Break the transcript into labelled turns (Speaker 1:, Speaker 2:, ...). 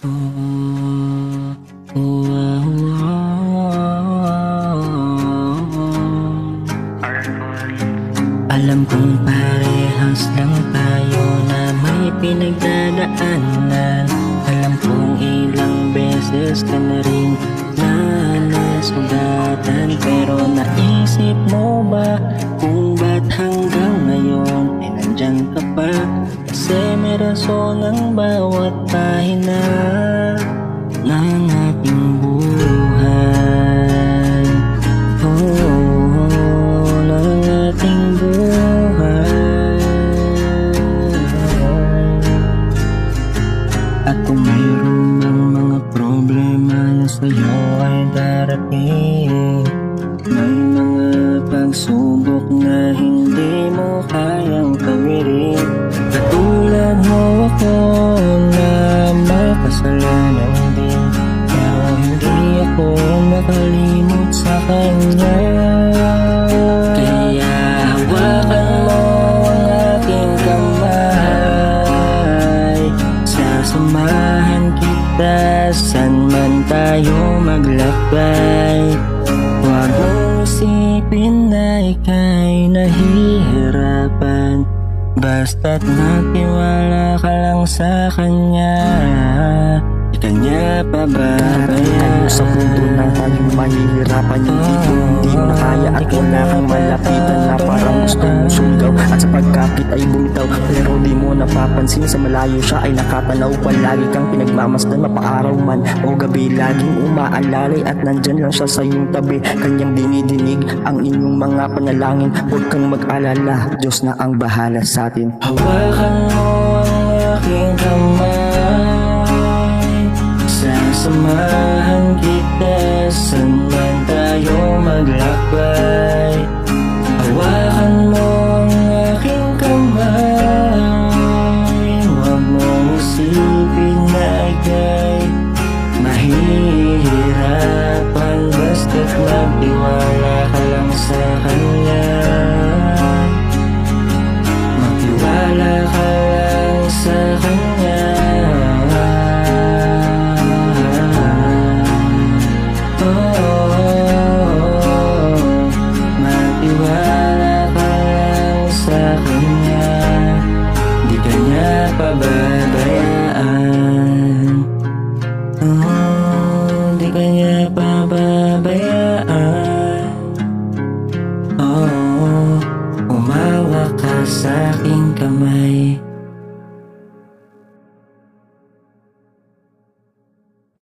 Speaker 1: Alam kong parehas lang tayo na may pinagdadaanan. Alam kong ilang beses ka na rin na nasugatan. Pero naisip mo ba kung ba't hanggang ngayon ay nandyan ka pa? Kasi may rason ang bawat pahina ng ating buhay. Ng ating buhay. At kung mayroon mang mga problema na sa'yo ay darating, may mga pagsubok na hindi mo kayang tawirin. Katulad mo ako na makasalanan din, pero hindi ako makalimot sa kanya. Kaya hawakan mo ang aking kamay, sasamahan kita saan man tayo maglakbay. Huwag mong isipin na ika'y nahihirapan, basta't magtiwala ka lang sa kanya. Di kanya pababayaan.
Speaker 2: Sa mundo na tayo mahihirapan, hindi mo na kaya at wala kang malapitan na parang gusto mong sumigaw at sa pagkapit ay bumitaw. Pero di mo napapansin sa malayo siya ay nakatanaw. Palagi kang pinagmamasdan mapaaraw man o gabi, laging umaalalay at nandyan lang siya sa iyong tabi. Kanyang dinidinig ang inyong mga panalangin. Huwag kang mag-alala, Diyos na ang bahala sa atin.
Speaker 1: Hawakan mo ang aking kamay, sasamahan kita saan man tayo maglakbay. Hawakan mo ang aking kamay, huwag mong isipin na ika'y mahihirapan, basta't magtiwala ka lang sa kanya. Magtiwala ka lang sa kanya. Magtiwala ka lang sa kanya. Di ka niya pababayaan.